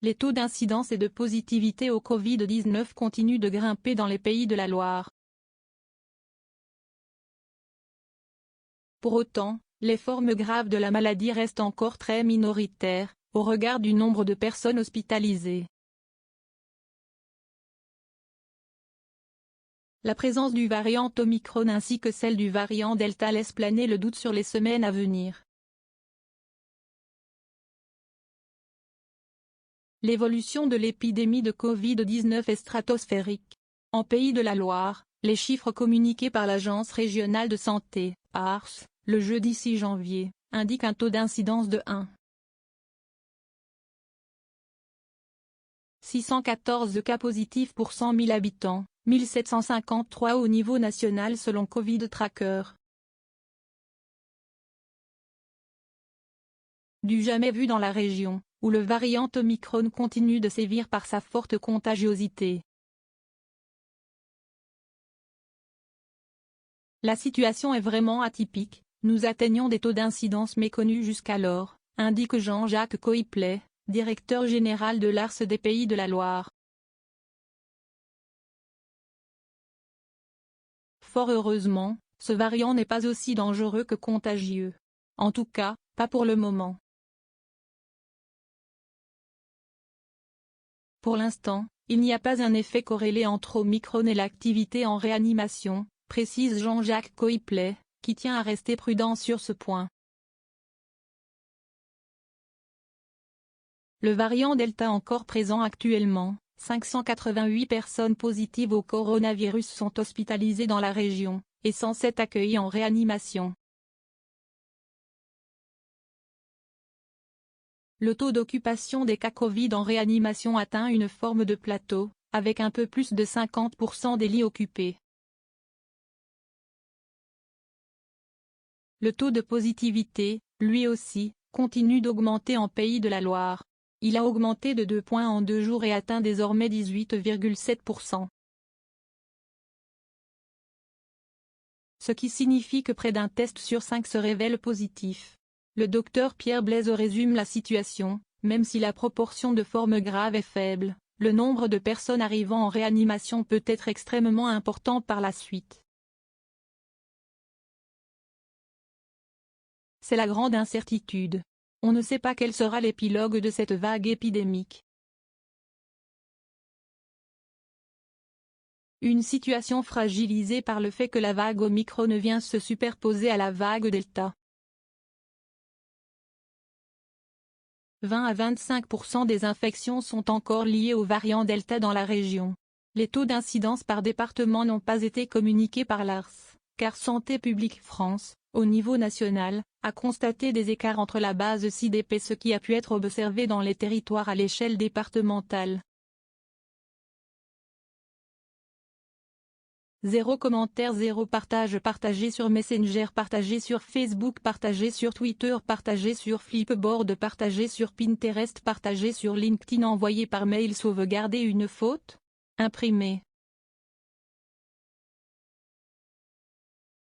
Les taux d'incidence et de positivité au Covid-19 continuent de grimper dans les Pays de la Loire. Pour autant, les formes graves de la maladie restent encore très minoritaires, au regard du nombre de personnes hospitalisées. La présence du variant Omicron ainsi que celle du variant Delta laisse planer le doute sur les semaines à venir. L'évolution de l'épidémie de Covid-19 est stratosphérique. En Pays de la Loire, les chiffres communiqués par l'Agence régionale de santé, ARS, le jeudi 6 janvier, indiquent un taux d'incidence de 1,614 cas positifs pour 100 000 habitants, 1753 au niveau national selon Covid Tracker. Du jamais vu dans la région, où le variant Omicron continue de sévir par sa forte contagiosité. La situation est vraiment atypique, nous atteignons des taux d'incidence méconnus jusqu'alors, indique Jean-Jacques Coiplet, directeur général de l'ARS des Pays de la Loire. Fort heureusement, ce variant n'est pas aussi dangereux que contagieux. En tout cas, pas pour le moment. Pour l'instant, il n'y a pas un effet corrélé entre Omicron et l'activité en réanimation, précise Jean-Jacques Coiplet, qui tient à rester prudent sur ce point. Le variant Delta encore présent actuellement, 588 personnes positives au coronavirus sont hospitalisées dans la région, et 107 accueillies en réanimation. Le taux d'occupation des cas Covid en réanimation atteint une forme de plateau, avec un peu plus de 50% des lits occupés. Le taux de positivité, lui aussi, continue d'augmenter en Pays de la Loire. Il a augmenté de 2 points en 2 jours et atteint désormais 18,7%. Ce qui signifie que près d'un test sur 5 se révèle positif. Le docteur Pierre Blaise résume la situation, même si la proportion de formes graves est faible, le nombre de personnes arrivant en réanimation peut être extrêmement important par la suite. C'est la grande incertitude. On ne sait pas quel sera l'épilogue de cette vague épidémique. Une situation fragilisée par le fait que la vague Omicron vient se superposer à la vague Delta. 20 à 25% des infections sont encore liées au variant Delta dans la région. Les taux d'incidence par département n'ont pas été communiqués par l'ARS, car Santé publique France, au niveau national, a constaté des écarts entre la base CIDP ce qui a pu être observé dans les territoires à l'échelle départementale. 0 commentaire 0 partage partagé sur Messenger partagé sur Facebook partagé sur Twitter partagé sur Flipboard partagé sur Pinterest partagé sur LinkedIn envoyé par mail sauvegarder une faute, imprimé.